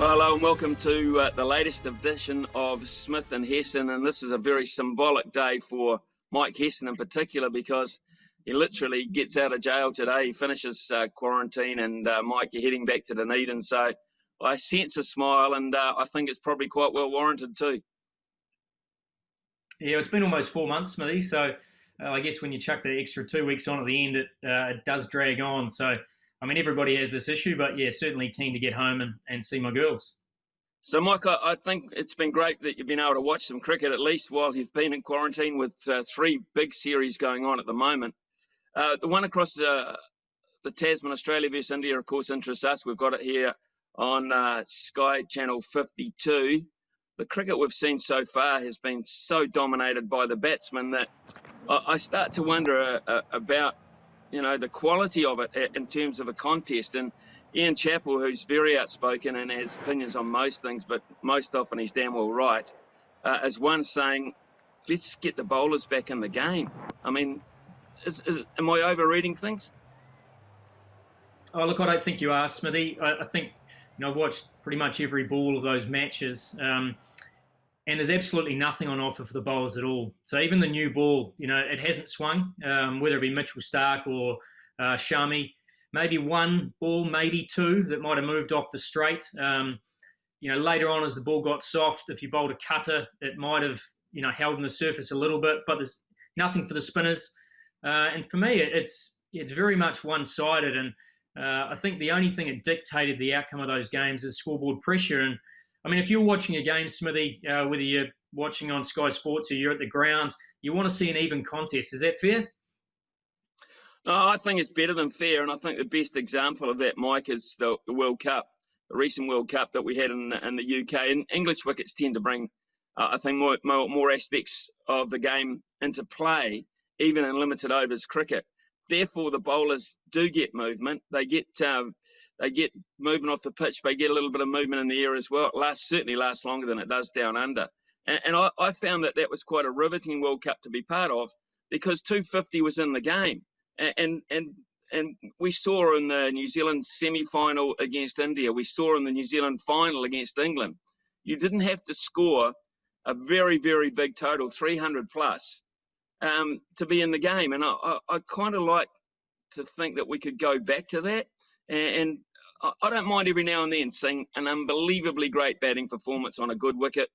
Well, hello and welcome to the latest edition of Smith and Hesson, and this is a very symbolic day for Mike Hesson in particular because he literally gets out of jail today. He finishes quarantine, and Mike, you're heading back to Dunedin, so I sense a smile, and I think it's probably quite well warranted too. Yeah, it's been almost 4 months, Smithy, so I guess when you chuck the extra 2 weeks on at the end, it does drag on. So, I mean, everybody has this issue, but yeah, certainly keen to get home and see my girls. So, Mike, I think it's been great that you've been able to watch some cricket, at least while you've been in quarantine, with 3 big series going on at the moment. The one across the Tasman, Australia versus India, of course, interests us. We've got it here on Sky Channel 52. The cricket we've seen so far has been so dominated by the batsmen that I start to wonder about, the quality of it in terms of a contest. And Ian Chappell, who's very outspoken and has opinions on most things, but most often he's damn well right, is one saying, let's get the bowlers back in the game. I mean, am I overreading things? Oh, look, I don't think you are, Smithy. I think, I've watched pretty much every ball of those matches, and there's absolutely nothing on offer for the bowlers at all. So even the new ball, it hasn't swung, whether it be Mitchell Starc or Shami. Maybe one ball, maybe two that might have moved off the straight. Later on as the ball got soft, if you bowled a cutter, it might have, held on the surface a little bit, but there's nothing for the spinners. And for me, it's very much one-sided. And I think the only thing that dictated the outcome of those games is scoreboard pressure. And I mean, if you're watching a game, Smithy, whether you're watching on Sky Sports or you're at the ground, you want to see an even contest. Is that fair? No, I think it's better than fair, and I think the best example of that, Mike, is the World Cup, the recent World Cup that we had in the UK. And English wickets tend to bring, I think, more aspects of the game into play, even in limited overs cricket. Therefore, the bowlers do get movement. They get movement off the pitch. They get a little bit of movement in the air as well. It certainly lasts longer than it does down under. And I found that was quite a riveting World Cup to be part of because 250 was in the game. And we saw in the New Zealand semi-final against India, we saw in the New Zealand final against England, you didn't have to score a very, very big total, 300 plus, to be in the game. And I kind of like to think that we could go back to that. And I don't mind every now and then seeing an unbelievably great batting performance on a good wicket.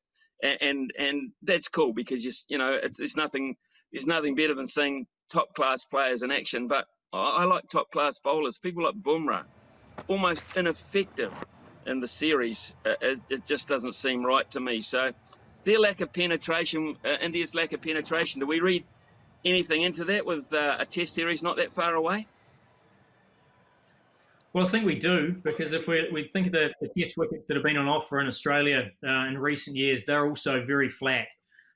And that's cool because, there's nothing better than seeing top-class players in action, but I like top-class bowlers. People like Bumrah, almost ineffective in the series. It just doesn't seem right to me. So their lack of penetration, India's lack of penetration, do we read anything into that with a test series not that far away? Well, I think we do, because if we think of the test wickets that have been on offer in Australia in recent years, they're also very flat.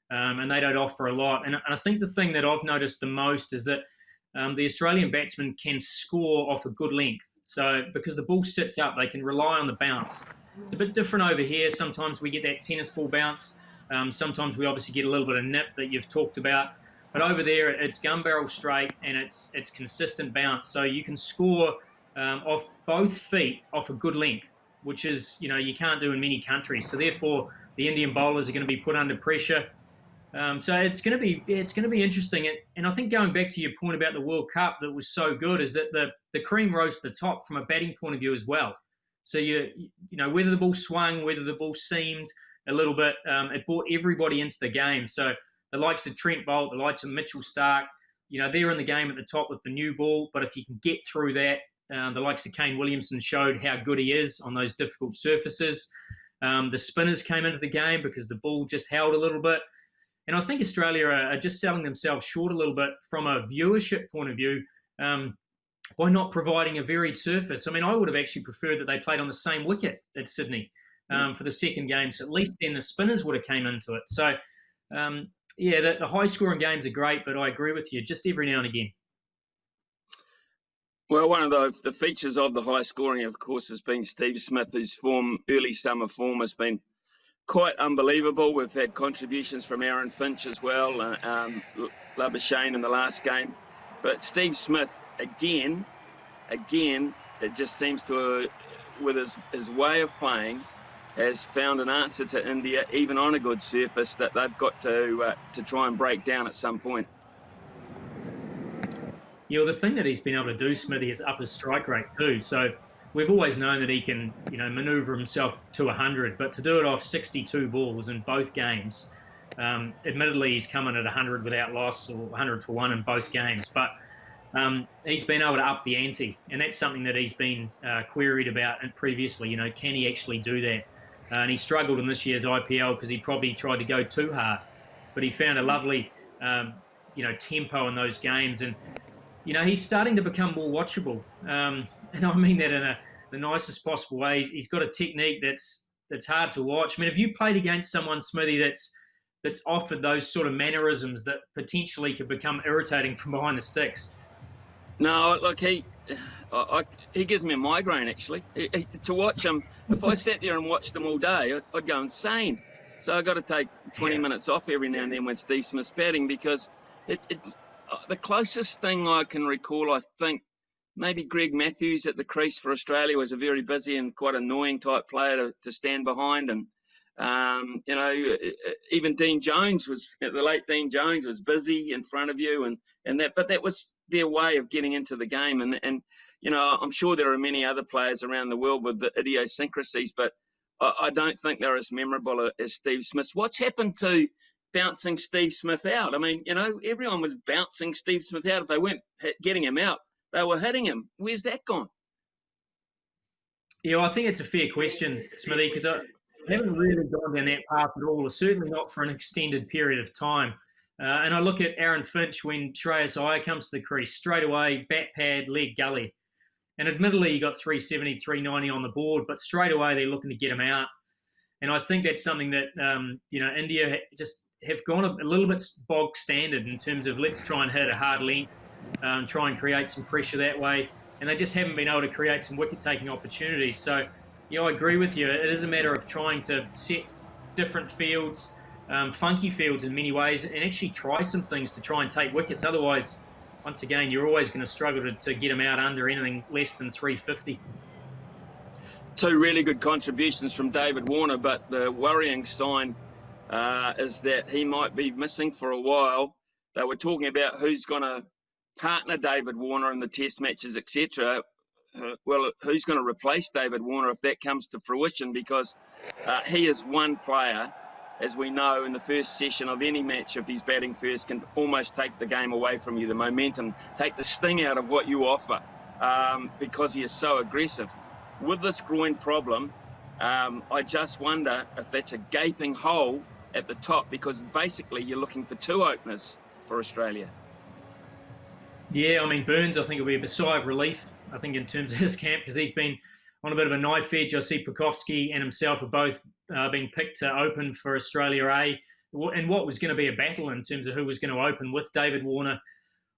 And they don't offer a lot. And I think the thing that I've noticed the most is that the Australian batsmen can score off a good length. So because the ball sits up, they can rely on the bounce. It's a bit different over here. Sometimes we get that tennis ball bounce. Sometimes we obviously get a little bit of nip that you've talked about. But over there, it's gun barrel straight and it's consistent bounce. So you can score off both feet off a good length, which is, you can't do in many countries. So therefore, the Indian bowlers are going to be put under pressure. So it's going to be interesting, and I think going back to your point about the World Cup that was so good is that the cream rose to the top from a batting point of view as well. So whether the ball swung, whether the ball seamed a little bit, it brought everybody into the game. So the likes of Trent Boult, the likes of Mitchell Starc, they're in the game at the top with the new ball. But if you can get through that, the likes of Kane Williamson showed how good he is on those difficult surfaces. The spinners came into the game because the ball just held a little bit. And I think Australia are just selling themselves short a little bit from a viewership point of view by not providing a varied surface. I mean, I would have actually preferred that they played on the same wicket at Sydney for the second game. So at least then the spinners would have came into it. So, the high-scoring games are great, but I agree with you, just every now and again. Well, one of the features of the high scoring, of course, has been Steve Smith, whose early summer form has been quite unbelievable. We've had contributions from Aaron Finch as well, Labuschagne in the last game. But Steve Smith, again, it just seems to, with his way of playing, has found an answer to India, even on a good surface, that they've got to try and break down at some point. Yeah, well, the thing that he's been able to do, Smithy, is up his strike rate too. So we've always known that he can, manoeuvre himself to 100, but to do it off 62 balls in both games, admittedly he's come in at 100 without loss or 100 for one in both games, but he's been able to up the ante, and that's something that he's been queried about previously. Can he actually do that? And he struggled in this year's IPL because he probably tried to go too hard, but he found a lovely, tempo in those games, and he's starting to become more watchable, and I mean that in the nicest possible way. He's got a technique that's hard to watch. I mean, have you played against someone, Smithy, that's offered those sort of mannerisms that potentially could become irritating from behind the sticks? No, look, he gives me a migraine, actually. To watch him, if I sat there and watched him all day, I'd go insane. So I've got to take 20 minutes off every now and then when Steve Smith's batting, because the closest thing I can recall, I think, maybe Greg Matthews at the crease for Australia was a very busy and quite annoying type player to stand behind. And, even Dean Jones the late Dean Jones was busy in front of you but that was their way of getting into the game. And I'm sure there are many other players around the world with the idiosyncrasies, but I don't think they're as memorable as Steve Smith's. What's happened to bouncing Steve Smith out? I mean, everyone was bouncing Steve Smith out. If they weren't getting him out, they were hitting him. Where's that gone? Yeah, well, I think it's a fair question, Smithy, because I haven't really gone down that path at all, or certainly not for an extended period of time. And I look at Aaron Finch when Shreyas Iyer comes to the crease, straight away, bat pad, leg gully. And admittedly, he got 370, 390 on the board, but straight away they're looking to get him out. And I think that's something that, India just have gone a little bit bog standard in terms of let's try and hit a hard length, try and create some pressure that way. And they just haven't been able to create some wicket-taking opportunities. So, I agree with you. It is a matter of trying to set different fields, funky fields in many ways, and actually try some things to try and take wickets. Otherwise, once again, you're always going to struggle to get them out under anything less than 350. Two really good contributions from David Warner, but the worrying sign is that he might be missing for a while. They were talking about who's going to partner David Warner in the test matches, etc. Well, who's going to replace David Warner if that comes to fruition? Because he is one player, as we know, in the first session of any match, if he's batting first, can almost take the game away from you, the momentum, take the sting out of what you offer, because he is so aggressive. With this groin problem, I just wonder if that's a gaping hole at the top, because basically you're looking for two openers for Australia. Yeah, I mean, Burns, I think, will be a sigh of relief, I think, in terms of his camp, because he's been on a bit of a knife edge. I see Pukovski and himself have both been picked to open for Australia A, and what was going to be a battle in terms of who was going to open with David Warner.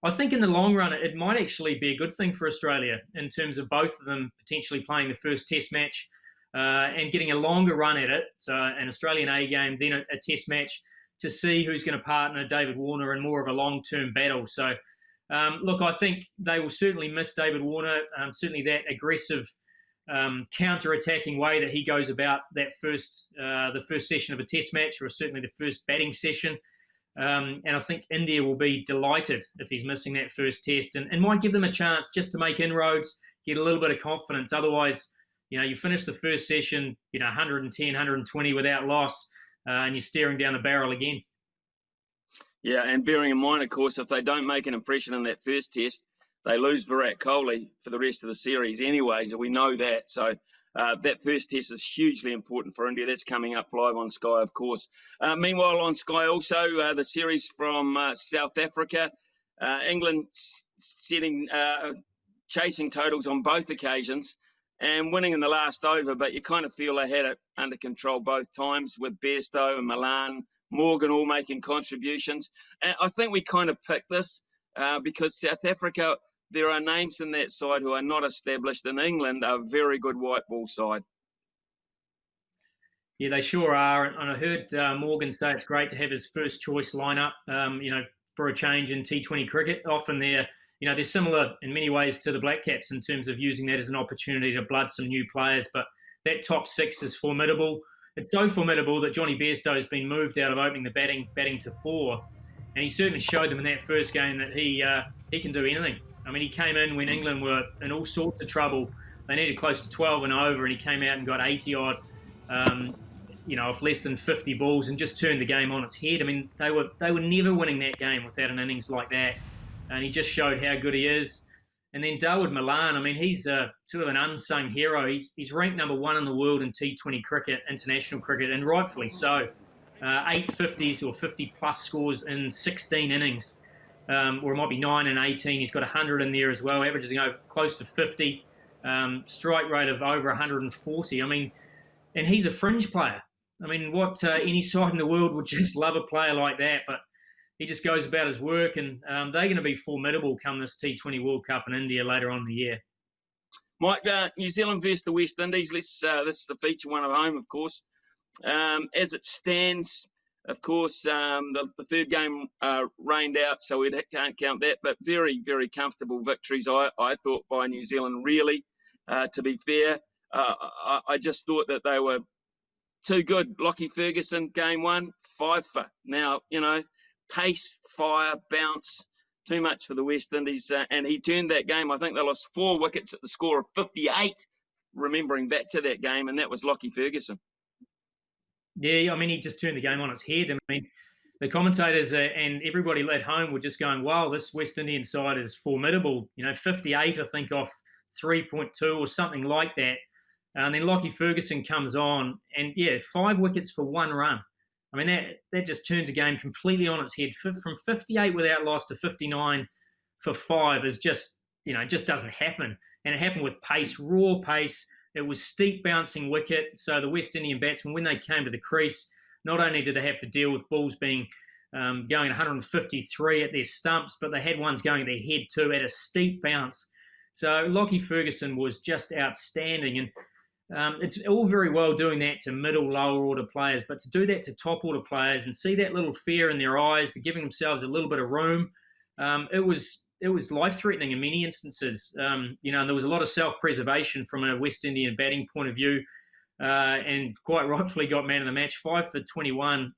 I think in the long run, it might actually be a good thing for Australia in terms of both of them potentially playing the first test match and getting a longer run at it, so an Australian A game, then a test match, to see who's going to partner David Warner in more of a long-term battle. So, look, I think they will certainly miss David Warner, certainly that aggressive counter-attacking way that he goes about the first session of a test match, or certainly the first batting session. And I think India will be delighted if he's missing that first test, and might give them a chance just to make inroads, get a little bit of confidence. Otherwise, you finish the first session, 110, 120 without loss, and you're staring down the barrel again. Yeah, and bearing in mind, of course, if they don't make an impression in that first test, they lose Virat Kohli for the rest of the series anyways, and we know that. So that first test is hugely important for India. That's coming up live on Sky, of course. Meanwhile, on Sky also, the series from South Africa. England chasing totals on both occasions and winning in the last over, but you kind of feel they had it under control both times, with Bairstow and Malan, Morgan all making contributions. And I think we kind of picked this because South Africa, there are names in that side who are not established. In England, are a very good white ball side. Yeah, they sure are. And I heard Morgan say it's great to have his first choice lineup, for a change in T20 cricket. Often they're similar in many ways to the Blackcaps in terms of using that as an opportunity to blood some new players. But that top six is formidable. it's so formidable that Jonny Bairstow has been moved out of opening the batting to 4, and he certainly showed them in that first game that he can do anything. I mean, he came in when England were in all sorts of trouble. They needed close to 12 and over, and he came out and got 80 odd, off less than 50 balls, and just turned the game on its head. I mean, they were never winning that game without an innings like that, and he just showed how good he is. And then Dawid Malan, I mean, he's sort of an unsung hero. He's ranked number 1 in the world in T20 cricket, international cricket, and rightfully so. 8 50s or 50-plus scores in 16 innings, or it might be 9 and 18. He's got 100 in there as well, averaging close to 50, strike rate of over 140. I mean, and he's a fringe player. I mean, what any side in the world would just love a player like that, but he just goes about his work, and they're going to be formidable come this T20 World Cup in India later on in the year. Mike, New Zealand versus the West Indies. This is the feature one at home, of course. As it stands, of course, the third game rained out, so we can't count that, but very, very comfortable victories, I thought, by New Zealand, really, to be fair. I just thought that they were too good. Lockie Ferguson, game 1, 5 for. Now, pace, fire, bounce, too much for the West Indies. And he turned that game. I think they lost 4 wickets at the score of 58, remembering back to that game, and that was Lockie Ferguson. Yeah, I mean, he just turned the game on its head. I mean, the commentators and everybody at home were just going, wow, this West Indian side is formidable. 58, I think, off 3.2 or something like that. And then Lockie Ferguson comes on, and, 5 wickets for 1 run. I mean, that just turns a game completely on its head. From 58 without loss to 59 for 5 is just, just doesn't happen. And it happened with pace, raw pace. It was steep bouncing wicket. So the West Indian batsmen, when they came to the crease, not only did they have to deal with balls being going 153 at their stumps, but they had ones going at their head too at a steep bounce. So Lockie Ferguson was just outstanding. And it's all very well doing that to middle, lower order players, but to do that to top order players and see that little fear in their eyes, they're giving themselves a little bit of room. It was life-threatening in many instances. And there was a lot of self-preservation from a West Indian batting point of view, and quite rightfully got man of the match. 5 for 21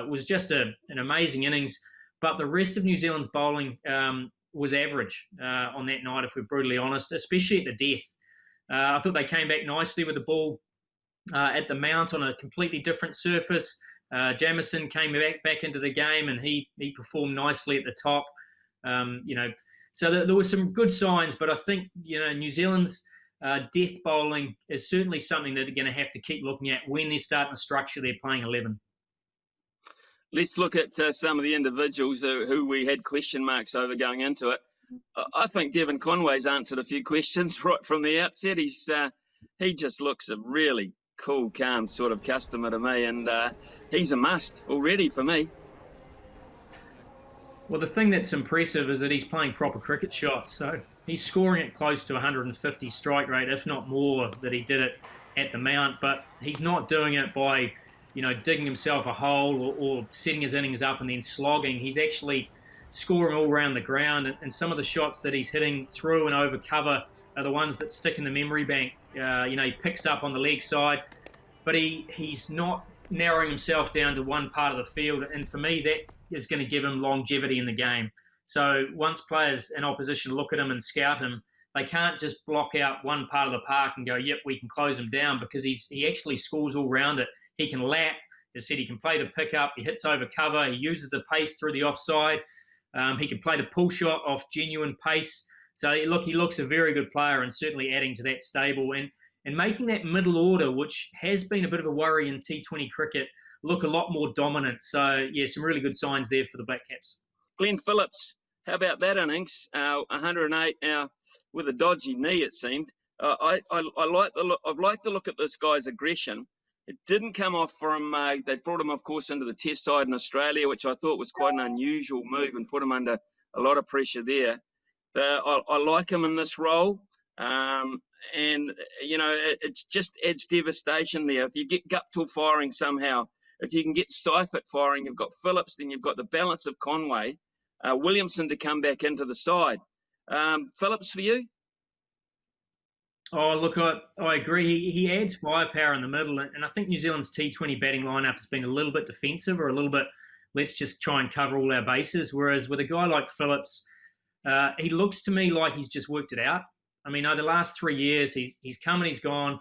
was just an amazing innings, but the rest of New Zealand's bowling was average on that night, if we're brutally honest, especially at the death. I thought they came back nicely with the ball at the mount on a completely different surface. Jamieson came back into the game, and he performed nicely at the top. So there were some good signs, but I think New Zealand's death bowling is certainly something that they're going to have to keep looking at when they're starting to structure their playing 11. Let's look at some of the individuals who we had question marks over going into it. I think Devon Conway's answered a few questions right from the outset. He just looks a really cool, calm sort of customer to me, and he's a must already for me. Well, the thing that's impressive is that he's playing proper cricket shots. So he's scoring at close to 150 strike rate, if not more, that he did it at the mount. But he's not doing it by, digging himself a hole or setting his innings up and then slogging. He's actually scoring all around the ground. And some of the shots that he's hitting through and over cover are the ones that stick in the memory bank. He picks up on the leg side, but he's not narrowing himself down to one part of the field. And for me, that is going to give him longevity in the game. So once players in opposition look at him and scout him, they can't just block out one part of the park and go, yep, we can close him down, because he actually scores all round it. He can lap. As I said, he can play the pickup. He hits over cover. He uses the pace through the offside. He can play the pull shot off genuine pace. So look, he looks a very good player, and certainly adding to that stable and making that middle order, which has been a bit of a worry in T20 cricket, look a lot more dominant. So, yeah, some really good signs there for the Blackcaps. Glenn Phillips, how about that innings? 108 now with a dodgy knee, it seemed. I like the look at this guy's aggression. It didn't come off for him. They brought him, of course, into the test side in Australia, which I thought was quite an unusual move and put him under a lot of pressure there. I like him in this role. And, it just adds devastation there. If you get Guptill firing somehow, if you can get Seifert firing, you've got Phillips, then you've got the balance of Conway, Williamson to come back into the side. Phillips for you? Oh, look, I agree. He adds firepower in the middle, and I think New Zealand's T20 batting lineup has been a little bit defensive or a little bit, let's just try and cover all our bases. Whereas with a guy like Phillips, he looks to me like he's just worked it out. I mean, over the last 3 years, he's come and he's gone.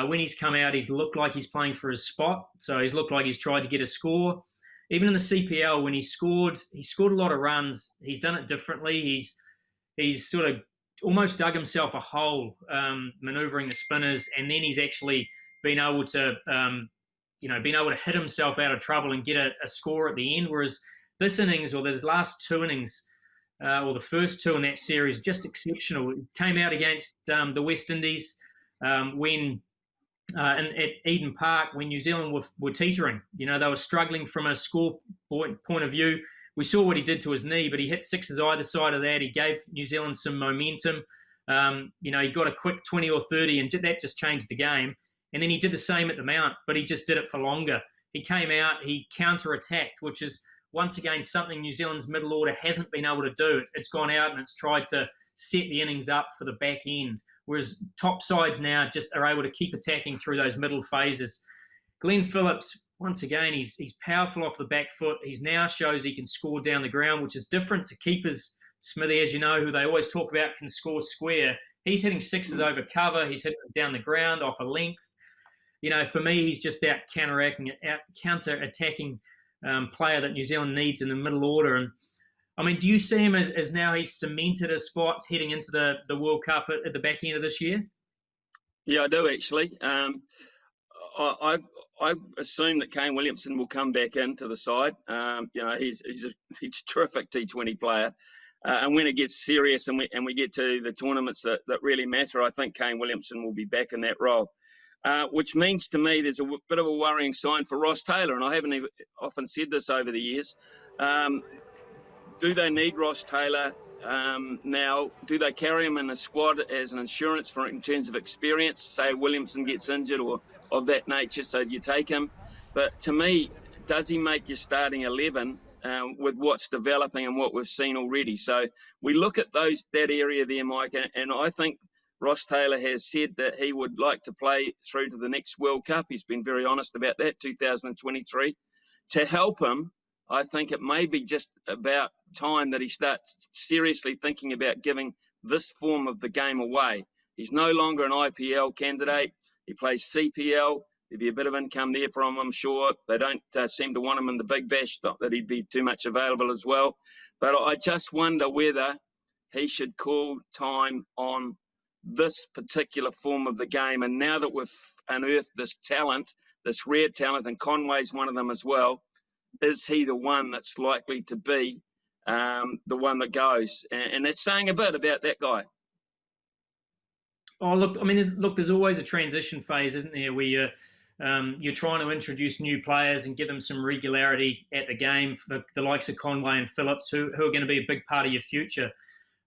When he's come out, he's looked like he's playing for his spot. So he's looked like he's tried to get a score. Even in the CPL, when he scored a lot of runs. He's done it differently. He's sort of almost dug himself a hole, manoeuvring the spinners, and then he's actually been able to, been able to hit himself out of trouble and get a score at the end. Whereas this innings, or his last two innings, or the first two in that series, just exceptional. It came out against the West Indies when at Eden Park, when New Zealand were teetering. You know, they were struggling from a score point of view. We saw what he did to his knee, but he hit sixes either side of that. He gave New Zealand some momentum. He got a quick 20 or 30, and that just changed the game. And then he did the same at the Mount, but he just did it for longer. He came out, he counter-attacked, which is, once again, something New Zealand's middle order hasn't been able to do. It's gone out and it's tried to set the innings up for the back end, whereas top sides now just are able to keep attacking through those middle phases. Glenn Phillips, once again, he's powerful off the back foot. He now shows he can score down the ground, which is different to keepers, Smithy, as you know, who they always talk about can score square. He's hitting sixes over cover. He's hitting down the ground off a length. For me, he's just that counter-attacking player that New Zealand needs in the middle order. And I mean, do you see him as now he's cemented his spots heading into the World Cup at the back end of this year? Yeah, I do actually. I assume that Kane Williamson will come back into the side. He's a terrific T20 player. And when it gets serious and we get to the tournaments that really matter, I think Kane Williamson will be back in that role. Which means to me there's a bit of a worrying sign for Ross Taylor. And I haven't often said this over the years. Do they need Ross Taylor now? Do they carry him in the squad as an insurance in terms of experience? Say Williamson gets injured or of that nature, so you take him. But to me, does he make your starting 11 with what's developing and what we've seen already? So we look at that area there, Mike, and I think Ross Taylor has said that he would like to play through to the next World Cup. He's been very honest about that, 2023. To help him, I think it may be just about time that he starts seriously thinking about giving this form of the game away. He's no longer an IPL candidate. He plays CPL. There'd be a bit of income there for him, I'm sure. They don't seem to want him in the Big Bash, not that he'd be too much available as well. But I just wonder whether he should call time on this particular form of the game. And now that we've unearthed this talent, this rare talent, and Conway's one of them as well, is he the one that's likely to be the one that goes? And that's saying a bit about that guy. Oh, look, there's always a transition phase, isn't there, where you're trying to introduce new players and give them some regularity at the game for the likes of Conway and Phillips, who are going to be a big part of your future.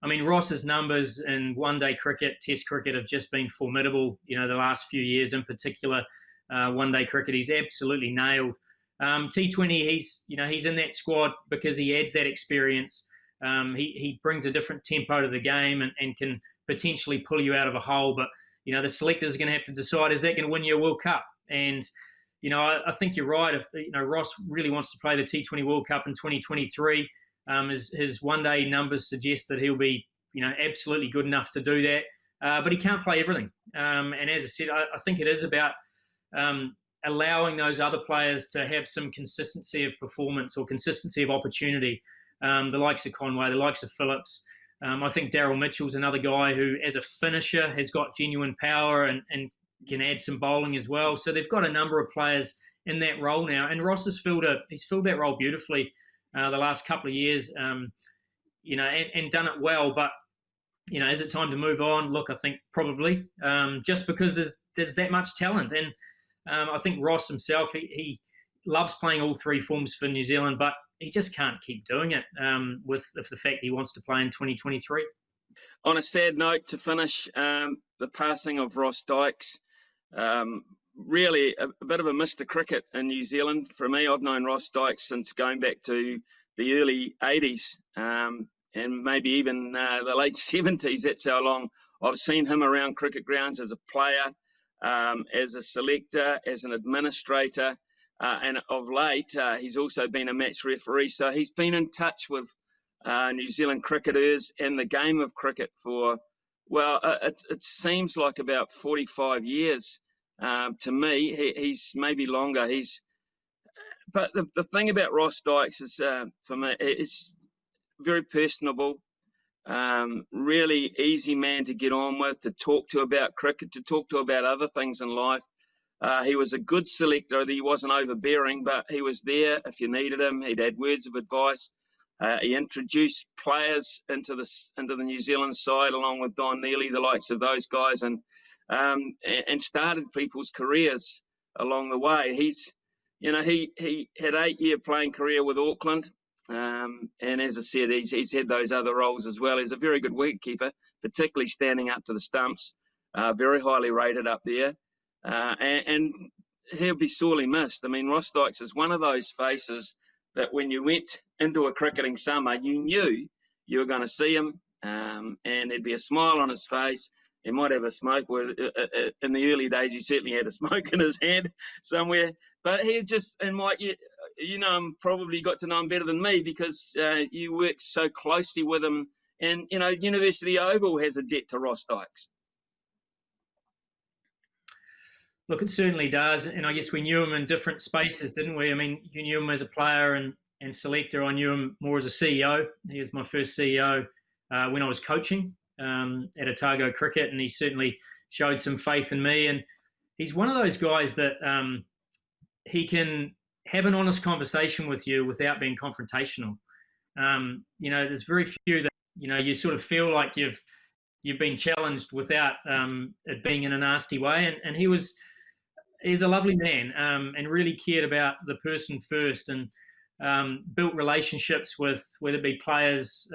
I mean, Ross's numbers in one-day cricket, Test cricket have just been formidable, the last few years in particular. One-day cricket, he's absolutely nailed. T20, he's in that squad because he adds that experience. He brings a different tempo to the game and can potentially pull you out of a hole. But, the selectors are going to have to decide, is that going to win you a World Cup? And, I think you're right. If, Ross really wants to play the T20 World Cup in 2023, his one-day numbers suggest that he'll be, absolutely good enough to do that. But he can't play everything. And as I said, I think it is about allowing those other players to have some consistency of performance or consistency of opportunity. The likes of Conway, the likes of Phillips. I think Daryl Mitchell's another guy who, as a finisher, has got genuine power and can add some bowling as well. So they've got a number of players in that role now. And Ross has filled that role beautifully the last couple of years, and done it well. But, is it time to move on? Look, I think probably, just because there's that much talent. And I think Ross himself, he loves playing all three forms for New Zealand, but he just can't keep doing it with the fact he wants to play in 2023. On a sad note to finish, the passing of Ross Dykes, really a bit of a Mr. Cricket in New Zealand. For me, I've known Ross Dykes since going back to the early 80s and maybe even the late 70s. That's how long I've seen him around cricket grounds as a player, as a selector, as an administrator, and of late, he's also been a match referee. So he's been in touch with New Zealand cricketers and the game of cricket for, well, it seems like about 45 years to me. He's maybe longer. But the thing about Ross Dykes is, for me, it's very personable, really easy man to get on with, to talk to about cricket, to talk to about other things in life. He was a good selector. He wasn't overbearing, but he was there if you needed him. He'd had words of advice. He introduced players into the New Zealand side, along with Don Neely, the likes of those guys, and started people's careers along the way. He had 8-year playing career with Auckland, and as I said, he's had those other roles as well. He's a very good wicketkeeper, particularly standing up to the stumps, very highly rated up there. And he'll be sorely missed. I mean, Ross Dykes is one of those faces that when you went into a cricketing summer, you knew you were going to see him, and there'd be a smile on his face. He might have a smoke. In the early days, he certainly had a smoke in his hand somewhere. But he just, and Mike, you know him, probably got to know him better than me because you worked so closely with him. And, you know, University Oval has a debt to Ross Dykes. Look, it certainly does. And I guess we knew him in different spaces, didn't we? I mean, you knew him as a player and selector. I knew him more as a CEO. He was my first CEO when I was coaching at Otago Cricket, and he certainly showed some faith in me. And he's one of those guys that he can have an honest conversation with you without being confrontational. You know, there's very few that, you know, you sort of feel like you've been challenged without it being in a nasty way. And he's a lovely man and really cared about the person first, and built relationships with whether it be players,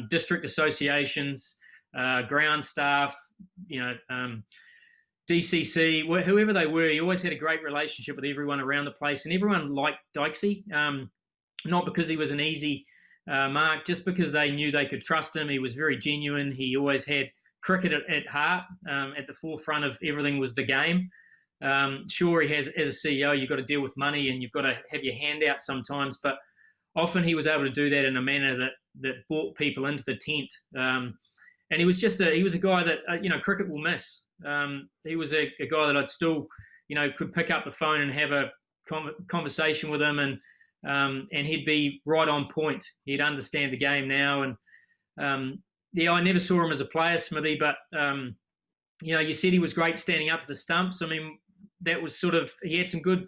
district associations, ground staff, you know, DCC, whoever they were. He always had a great relationship with everyone around the place, and everyone liked Dykesy, not because he was an easy mark, just because they knew they could trust him. He was very genuine. He always had cricket at heart. At the forefront of everything was the game. Sure, he has, as a CEO, you've got to deal with money and you've got to have your hand out sometimes, but often he was able to do that in a manner that brought people into the tent. And he was a guy that, you know, cricket will miss. He was a guy that I'd still, you know, could pick up the phone and have a conversation with him, and he'd be right on point. He'd understand the game now. And yeah, I never saw him as a player, Smithy, but you know, you said he was great standing up to the stumps. I mean, that was sort of, he had some good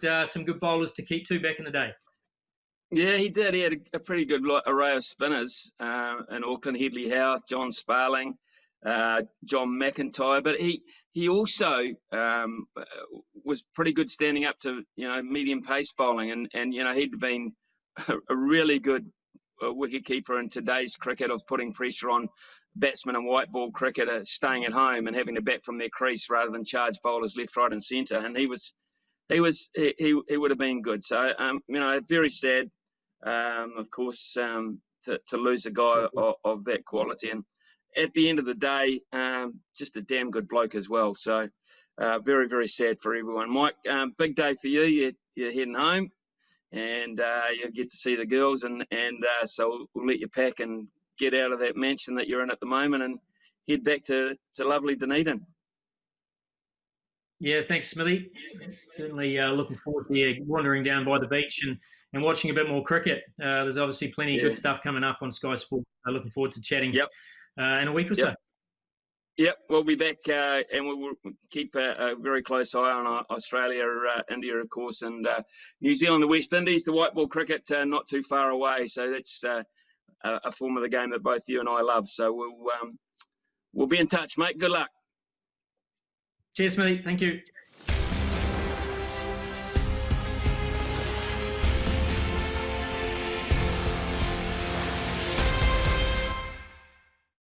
bowlers to keep to back in the day. Yeah, he did. He had a pretty good array of spinners in Auckland. Headley Howe, John Sparling, John McIntyre, but he also was pretty good standing up to, you know, medium pace bowling, and you know, he'd been a really good wicketkeeper in today's cricket of putting pressure on batsmen and white ball cricket, staying at home and having to bat from their crease rather than charge bowlers left, right, and centre. And he would have been good. So you know, very sad, of course, to lose a guy of that quality. And at the end of the day, just a damn good bloke as well. So very, very sad for everyone. Mike, big day for you. You're heading home, and you'll get to see the girls, and so we'll let you pack and get out of that mansion that you're in at the moment and head back to lovely Dunedin. Yeah, thanks, Smithy. Certainly looking forward to you wandering down by the beach and watching a bit more cricket. There's obviously plenty of good stuff coming up on Sky Sport. Looking forward to chatting in a week or so. Yep, we'll be back and we'll keep a very close eye on Australia, India, of course, and New Zealand, the West Indies, the white ball cricket not too far away. So that's a form of the game that both you and I love. So we'll be in touch, mate. Good luck. Cheers, mate. Thank you.